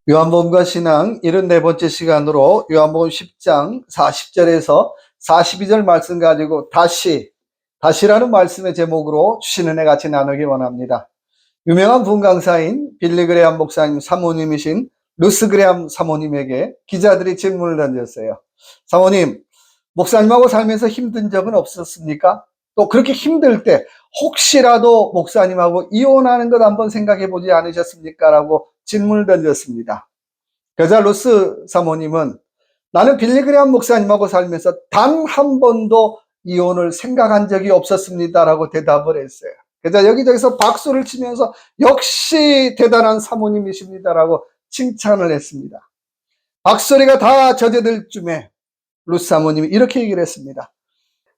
요한복음과 신앙 74번째 시간으로 요한복음 10장 40절에서 42절 말씀 가지고 다시라는 말씀의 제목으로 주신 은혜 같이 나누기 원합니다. 유명한 분강사인 빌리 그레암 목사님 사모님이신 루스 그레암 사모님에게 기자들이 질문을 던졌어요. 사모님, 목사님하고 살면서 힘든 적은 없었습니까? 또 그렇게 힘들 때 혹시라도 목사님하고 이혼하는 것 한번 생각해 보지 않으셨습니까? 라고 질문을 던졌습니다. 그러자 루스 사모님은 나는 빌리 그레암 목사님하고 살면서 단 한 번도 이혼을 생각한 적이 없었습니다 라고 대답을 했어요. 그러자 여기저기서 박수를 치면서 역시 대단한 사모님이십니다 라고 칭찬을 했습니다. 박수리가 다 젖어들 쯤에 루스 사모님이 이렇게 얘기를 했습니다.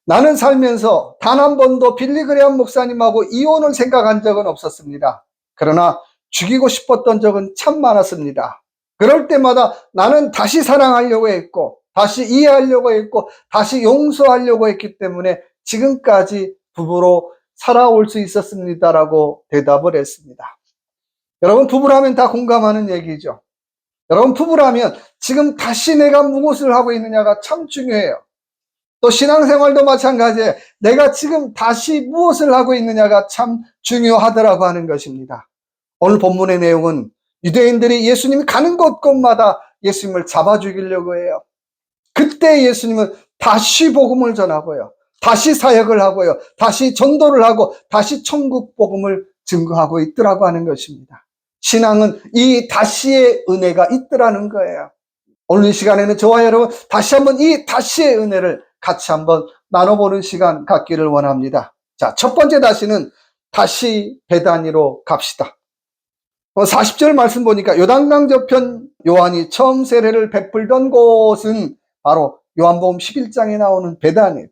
나는 살면서 단 한 번도 빌리 그레암 목사님하고 이혼을 생각한 적은 없었습니다. 그러나 죽이고 싶었던 적은 참 많았습니다. 그럴 때마다 나는 다시 사랑하려고 했고, 다시 이해하려고 했고, 다시 용서하려고 했기 때문에 지금까지 부부로 살아올 수 있었습니다라고 대답을 했습니다. 여러분, 부부라면 다 공감하는 얘기죠. 여러분, 부부라면 지금 다시 내가 무엇을 하고 있느냐가 참 중요해요. 또 신앙생활도 마찬가지예요. 내가 지금 다시 무엇을 하고 있느냐가 참 중요하더라고 하는 것입니다. 오늘 본문의 내용은 유대인들이 예수님이 가는 곳곳마다 예수님을 잡아 죽이려고 해요. 그때 예수님은 다시 복음을 전하고요. 다시 사역을 하고요. 다시 전도를 하고 다시 천국 복음을 증거하고 있더라고 하는 것입니다. 신앙은 이 다시의 은혜가 있더라는 거예요. 오늘 이 시간에는 저와 여러분 다시 한번 이 다시의 은혜를 같이 한번 나눠보는 시간 갖기를 원합니다. 자, 첫 번째 다시는 다시 베다니로 갑시다. 40절 말씀 보니까 요단강 저편 요한이 처음 세례를 베풀던 곳은 바로 요한복음 11장에 나오는 베다니.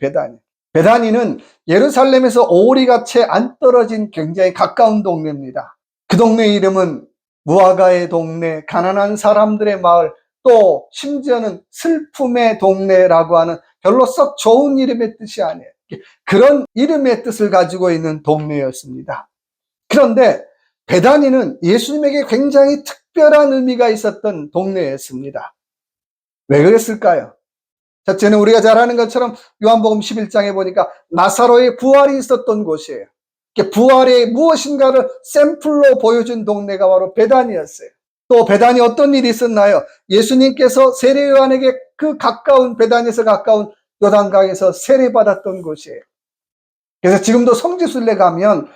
베다니는 예루살렘에서 오리가 채 안 떨어진 굉장히 가까운 동네입니다. 그 동네 이름은 무화과의 동네, 가난한 사람들의 마을, 또 심지어는 슬픔의 동네라고 하는 별로 썩 좋은 이름의 뜻이 아니에요. 그런 이름의 뜻을 가지고 있는 동네였습니다. 그런데 베다니는 예수님에게 굉장히 특별한 의미가 있었던 동네였습니다. 왜 그랬을까요? 첫째는 우리가 잘 아는 것처럼 요한복음 11장에 보니까 나사로의 부활이 있었던 곳이에요. 부활의 무엇인가를 샘플로 보여준 동네가 바로 베다니였어요. 또 베다니 어떤 일이 있었나요? 예수님께서 세례 요한에게 그 가까운 베다니에서 가까운 요단강에서 세례받았던 곳이에요. 그래서 지금도 성지순례 가면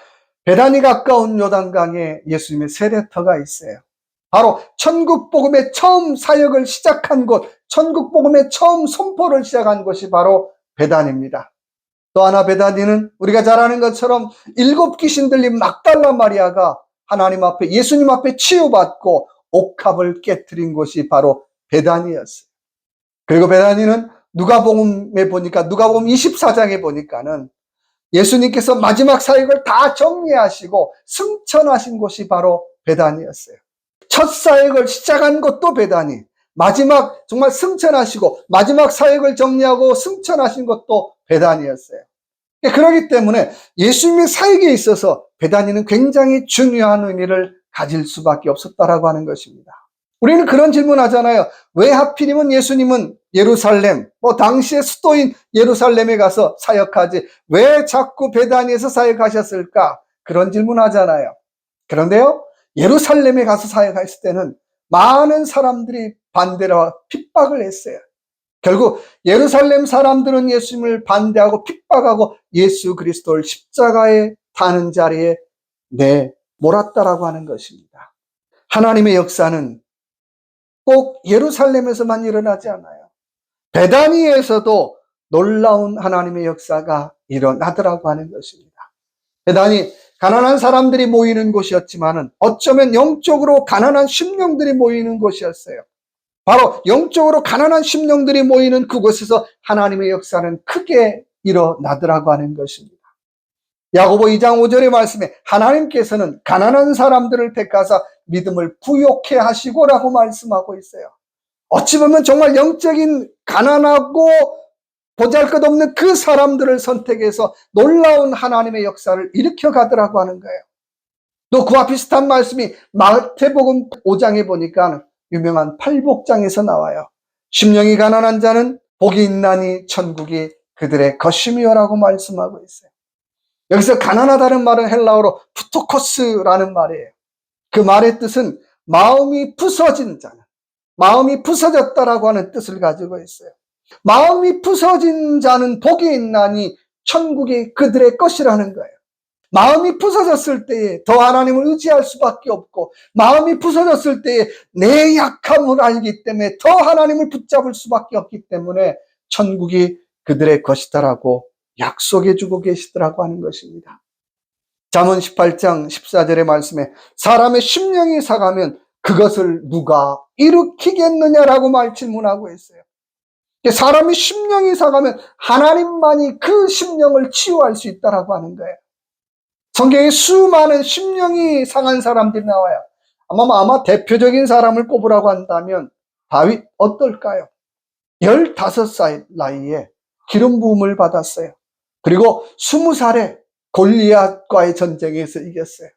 베다니 가까운 요단강에 예수님의 세례터가 있어요. 바로 천국 복음의 처음 사역을 시작한 곳, 천국 복음의 처음 선포를 시작한 곳이 바로 베다니입니다. 또 하나 베다니는 우리가 잘 아는 것처럼 7 귀신 들린 막달라 마리아가 하나님 앞에 예수님 앞에 치유받고 옥합을 깨트린 곳이 바로 베다니였어요. 그리고 베다니는 누가복음에 보니까 누가복음 24장에 보니까는 예수님께서 마지막 사역을 다 정리하시고 승천하신 곳이 바로 베다니였어요. 첫 사역을 시작한 곳도 베다니, 마지막 정말 승천하시고 마지막 사역을 정리하고 승천하신 것도 베다니였어요. 그렇기 때문에 예수님의 사역에 있어서 베다니는 굉장히 중요한 의미를 가질 수밖에 없었다라고 하는 것입니다. 우리는 그런 질문 하잖아요. 왜 하필이면 예수님은 예루살렘, 당시의 수도인 예루살렘에 가서 사역하지 왜 자꾸 베다니에서 사역하셨을까? 그런 질문 하잖아요. 그런데요, 예루살렘에 가서 사역했을 때는 많은 사람들이 반대와 핍박을 했어요. 결국 예루살렘 사람들은 예수님을 반대하고 핍박하고 예수 그리스도를 십자가에 타는 자리에 내몰았다라고 하는 것입니다. 하나님의 역사는 꼭 예루살렘에서만 일어나지 않아요. 베다니에서도 놀라운 하나님의 역사가 일어나더라고 하는 것입니다. 베다니, 가난한 사람들이 모이는 곳이었지만은 어쩌면 영적으로 가난한 심령들이 모이는 곳이었어요. 바로 영적으로 가난한 심령들이 모이는 그곳에서 하나님의 역사는 크게 일어나더라고 하는 것입니다. 야고보 2장 5절의 말씀에 하나님께서는 가난한 사람들을 택하사 믿음을 부욕해 하시고라고 말씀하고 있어요. 어찌 보면 정말 영적인 가난하고 보잘것없는 그 사람들을 선택해서 놀라운 하나님의 역사를 일으켜 가더라고 하는 거예요. 또 그와 비슷한 말씀이 마태복음 5장에 보니까 유명한 팔복장에서 나와요. 심령이 가난한 자는 복이 있나니 천국이 그들의 것임이요라고 말씀하고 있어요. 여기서 가난하다는 말은 헬라어로 푸토코스라는 말이에요. 그 말의 뜻은 마음이 부서진 자는, 마음이 부서졌다라고 하는 뜻을 가지고 있어요. 마음이 부서진 자는 복이 있나니 천국이 그들의 것이라는 거예요. 마음이 부서졌을 때에 더 하나님을 의지할 수밖에 없고, 마음이 부서졌을 때에 내 약함을 알기 때문에 더 하나님을 붙잡을 수밖에 없기 때문에 천국이 그들의 것이다라고 약속해 주고 계시더라고 하는 것입니다. 잠언 18장 14절의 말씀에 사람의 심령이 상하면 그것을 누가 일으키겠느냐라고 질문하고 있어요. 사람의 심령이 상하면 하나님만이 그 심령을 치유할 수 있다라고 하는 거예요. 성경에 수많은 심령이 상한 사람들이 나와요. 아마 대표적인 사람을 꼽으라고 한다면 다윗 어떨까요? 15살 나이에 기름 부음을 받았어요. 그리고 20살에 골리앗과의 전쟁에서 이겼어요.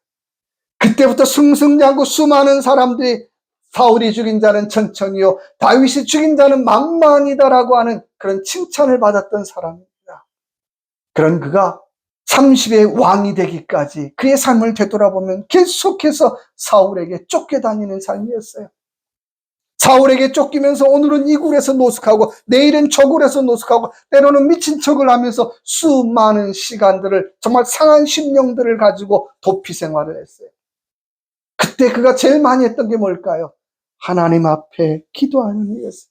그때부터 승승장구 수많은 사람들이 사울이 죽인 자는 천천히요, 다윗이 죽인 자는 만만이다라고 하는 그런 칭찬을 받았던 사람입니다. 그런 그가 30의 왕이 되기까지 그의 삶을 되돌아보면 계속해서 사울에게 쫓겨다니는 삶이었어요. 사울에게 쫓기면서 오늘은 이 굴에서 노숙하고 내일은 저 굴에서 노숙하고 때로는 미친 척을 하면서 수많은 시간들을, 정말 상한 심령들을 가지고 도피 생활을 했어요. 그때 그가 제일 많이 했던 게 뭘까요? 하나님 앞에 기도하는 일이었어요.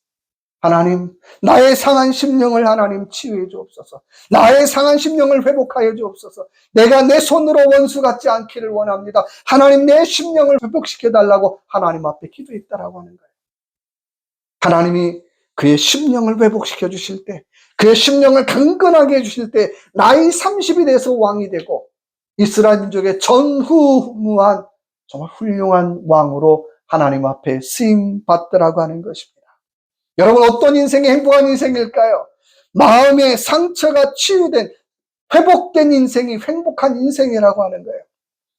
하나님, 나의 상한 심령을 하나님 치유해 주옵소서. 나의 상한 심령을 회복하여 주옵소서. 내가 내 손으로 원수 같지 않기를 원합니다. 하나님, 내 심령을 회복시켜 달라고 하나님 앞에 기도했다라고 하는 거예요. 하나님이 그의 심령을 회복시켜 주실 때, 그의 심령을 강건하게 해주실 때 나이 30이 돼서 왕이 되고 이스라엘 민족의 전후무한 정말 훌륭한 왕으로 하나님 앞에 쓰임 받더라고 하는 것입니다. 여러분, 어떤 인생이 행복한 인생일까요? 마음의 상처가 치유된, 회복된 인생이 행복한 인생이라고 하는 거예요.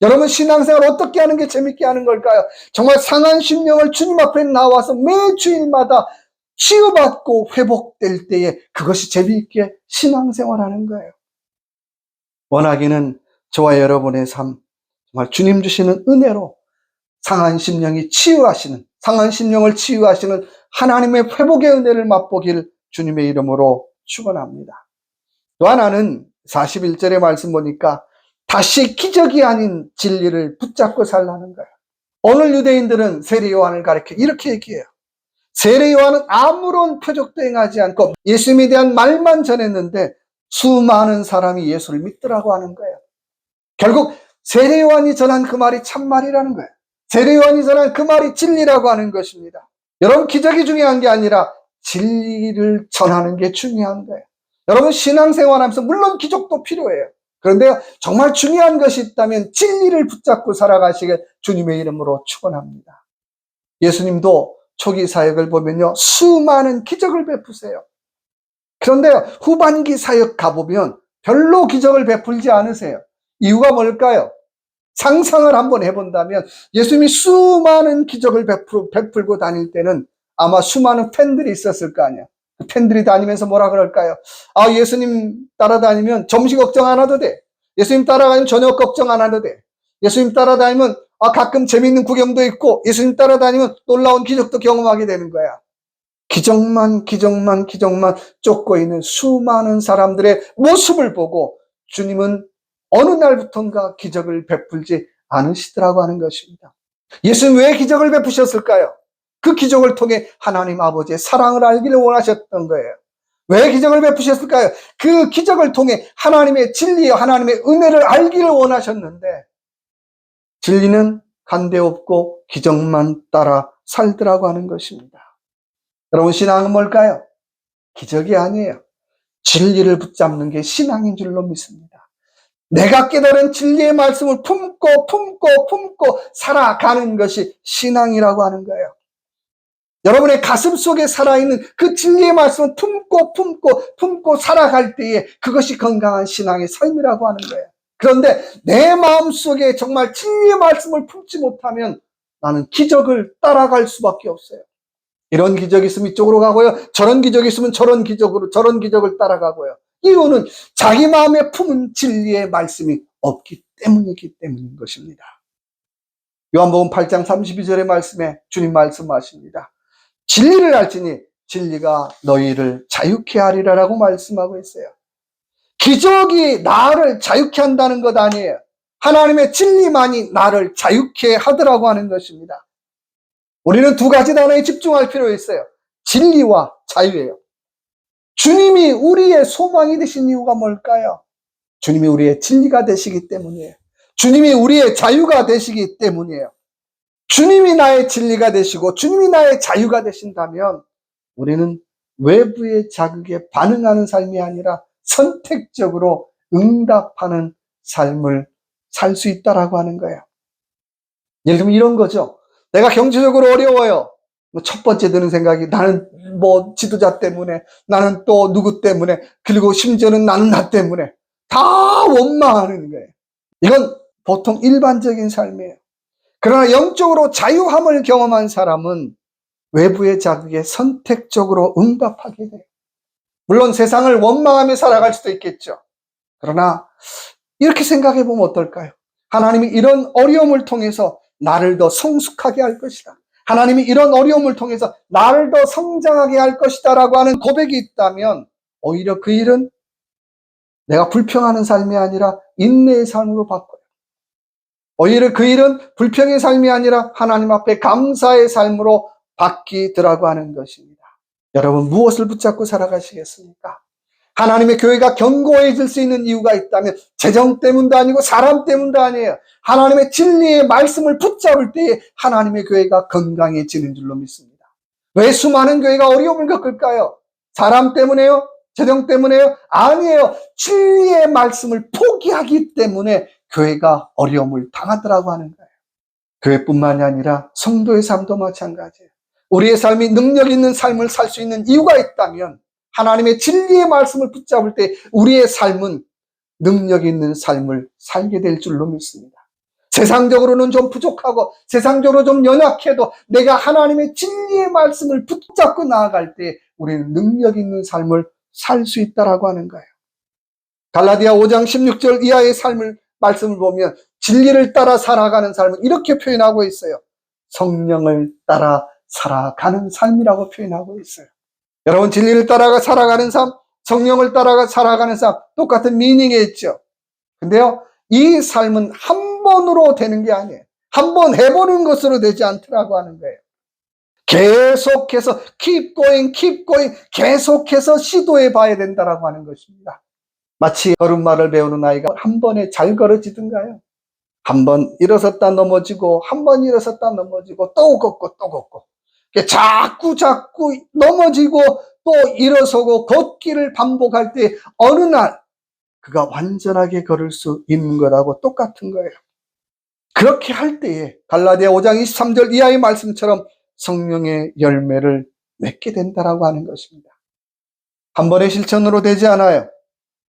여러분, 신앙생활 어떻게 하는 게 재밌게 하는 걸까요? 정말 상한 심령을 주님 앞에 나와서 매 주일마다 치유받고 회복될 때에 그것이 재미있게 신앙생활하는 거예요. 원하기는 저와 여러분의 삶, 정말 주님 주시는 은혜로 상한 심령이 치유하시는, 상한 심령을 치유하시는 하나님의 회복의 은혜를 맛보길 주님의 이름으로 축원합니다. 또 하나는 41절의 말씀 보니까 다시 기적이 아닌 진리를 붙잡고 살라는 거예요. 오늘 유대인들은 세례 요한을 가리켜 이렇게 얘기해요. 세례 요한은 아무런 표적도 행하지 않고 예수님에 대한 말만 전했는데 수많은 사람이 예수를 믿더라고 하는 거예요. 결국 세례 요한이 전한 그 말이 참말이라는 거예요. 세례 요한이 전한 그 말이 진리라고 하는 것입니다. 여러분, 기적이 중요한 게 아니라 진리를 전하는 게 중요한 거예요. 여러분, 신앙생활하면서 물론 기적도 필요해요. 그런데 정말 중요한 것이 있다면 진리를 붙잡고 살아가시길 주님의 이름으로 축원합니다. 예수님도 초기 사역을 보면요, 수많은 기적을 베푸세요. 그런데 후반기 사역 가보면 별로 기적을 베풀지 않으세요. 이유가 뭘까요? 상상을 한번 해본다면 예수님이 수많은 기적을 베풀고 다닐 때는 아마 수많은 팬들이 있었을 거 아니야. 팬들이 다니면서 뭐라 그럴까요? 아, 예수님 따라다니면 점심 걱정 안 해도 돼. 예수님 따라다니면 저녁 걱정 안 해도 돼. 예수님 따라다니면 가끔 재미있는 구경도 있고 예수님 따라다니면 놀라운 기적도 경험하게 되는 거야. 기적만 쫓고 있는 수많은 사람들의 모습을 보고 주님은 어느 날부턴가 기적을 베풀지 않으시더라고 하는 것입니다. 예수님 왜 기적을 베푸셨을까요? 그 기적을 통해 하나님 아버지의 사랑을 알기를 원하셨던 거예요. 왜 기적을 베푸셨을까요? 그 기적을 통해 하나님의 진리와 하나님의 은혜를 알기를 원하셨는데 진리는 간대 없고 기적만 따라 살더라고 하는 것입니다. 여러분, 신앙은 뭘까요? 기적이 아니에요. 진리를 붙잡는 게 신앙인 줄로 믿습니다. 내가 깨달은 진리의 말씀을 품고 살아가는 것이 신앙이라고 하는 거예요. 여러분의 가슴 속에 살아있는 그 진리의 말씀을 품고 살아갈 때에 그것이 건강한 신앙의 삶이라고 하는 거예요. 그런데 내 마음속에 정말 진리의 말씀을 품지 못하면 나는 기적을 따라갈 수밖에 없어요. 이런 기적이 있으면 이쪽으로 가고요. 저런 기적이 있으면 저런 기적을 따라가고요. 이유는 자기 마음에 품은 진리의 말씀이 없기 때문이기 때문인 것입니다. 요한복음 8장 32절의 말씀에 주님 말씀하십니다. 진리를 알지니 진리가 너희를 자유케 하리라라고 말씀하고 있어요. 기적이 나를 자유케 한다는 것 아니에요. 하나님의 진리만이 나를 자유케 하더라고 하는 것입니다. 우리는 두 가지 단어에 집중할 필요가 있어요. 진리와 자유예요. 주님이 우리의 소망이 되신 이유가 뭘까요? 주님이 우리의 진리가 되시기 때문이에요. 주님이 우리의 자유가 되시기 때문이에요. 주님이 나의 진리가 되시고 주님이 나의 자유가 되신다면 우리는 외부의 자극에 반응하는 삶이 아니라 선택적으로 응답하는 삶을 살 수 있다라고 하는 거예요. 예를 들면 이런 거죠. 내가 경제적으로 어려워요. 첫 번째 드는 생각이 나는 지도자 때문에, 나는 또 누구 때문에, 그리고 심지어는 나는 나 때문에 다 원망하는 거예요. 이건 보통 일반적인 삶이에요. 그러나 영적으로 자유함을 경험한 사람은 외부의 자극에 선택적으로 응답하게 돼요. 물론 세상을 원망하며 살아갈 수도 있겠죠. 그러나 이렇게 생각해 보면 어떨까요? 하나님이 이런 어려움을 통해서 나를 더 성숙하게 할 것이다. 하나님이 이런 어려움을 통해서 나를 더 성장하게 할 것이다 라고 하는 고백이 있다면 오히려 그 일은 내가 불평하는 삶이 아니라 인내의 삶으로 바꿔요. 오히려 그 일은 불평의 삶이 아니라 하나님 앞에 감사의 삶으로 바뀌더라고 하는 것입니다. 여러분 무엇을 붙잡고 살아가시겠습니까? 하나님의 교회가 견고해질 수 있는 이유가 있다면 재정 때문도 아니고 사람 때문도 아니에요. 하나님의 진리의 말씀을 붙잡을 때에 하나님의 교회가 건강해지는 줄로 믿습니다. 왜 수많은 교회가 어려움을 겪을까요? 사람 때문에요? 재정 때문에요? 아니에요. 진리의 말씀을 포기하기 때문에 교회가 어려움을 당하더라고 하는 거예요. 교회뿐만이 아니라 성도의 삶도 마찬가지예요. 우리의 삶이 능력 있는 삶을 살 수 있는 이유가 있다면 하나님의 진리의 말씀을 붙잡을 때 우리의 삶은 능력 있는 삶을 살게 될 줄로 믿습니다. 세상적으로는 좀 부족하고 세상적으로 좀 연약해도 내가 하나님의 진리의 말씀을 붙잡고 나아갈 때 우리는 능력 있는 삶을 살 수 있다라고 하는 거예요. 갈라디아 5장 16절 이하의 말씀을 보면 진리를 따라 살아가는 삶은 이렇게 표현하고 있어요. 성령을 따라 살아가는 삶이라고 표현하고 있어요. 여러분 진리를 따라가 살아가는 삶, 성령을 따라가 살아가는 삶 똑같은 미닝에 있죠. 근데요 이 삶은 한 번으로 되는 게 아니에요. 한 번 해보는 것으로 되지 않더라고 하는 거예요. 계속해서 keep going 계속해서 시도해 봐야 된다라고 하는 것입니다. 마치 걸음마를 배우는 아이가 한 번에 잘 걸어지든가요. 한 번 일어섰다 넘어지고 한 번 일어섰다 넘어지고 또 걷고 또 걷고 자꾸 넘어지고 또 일어서고 걷기를 반복할 때 어느 날 그가 완전하게 걸을 수 있는 거라고 똑같은 거예요. 그렇게 할 때에 갈라디아 5장 23절 이하의 말씀처럼 성령의 열매를 맺게 된다라고 하는 것입니다. 한 번의 실천으로 되지 않아요.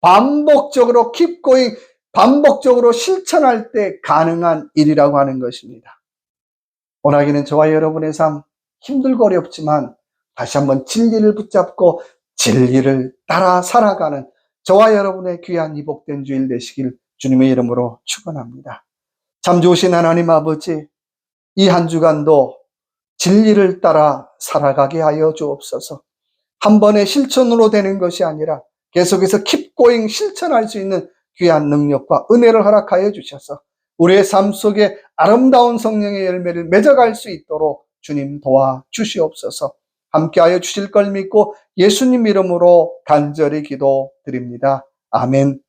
반복적으로 keep going, 반복적으로 실천할 때 가능한 일이라고 하는 것입니다. 원하기는 저와 여러분의 삶 힘들고 어렵지만 다시 한번 진리를 붙잡고 진리를 따라 살아가는 저와 여러분의 귀한 이 복된 주일 되시길 주님의 이름으로 축원합니다. 참 좋으신 하나님 아버지, 이 한 주간도 진리를 따라 살아가게 하여 주옵소서. 한 번의 실천으로 되는 것이 아니라 계속해서 keep going 실천할 수 있는 귀한 능력과 은혜를 허락하여 주셔서 우리의 삶 속에 아름다운 성령의 열매를 맺어갈 수 있도록 주님 도와주시옵소서. 함께하여 주실 걸 믿고 예수님 이름으로 간절히 기도드립니다. 아멘.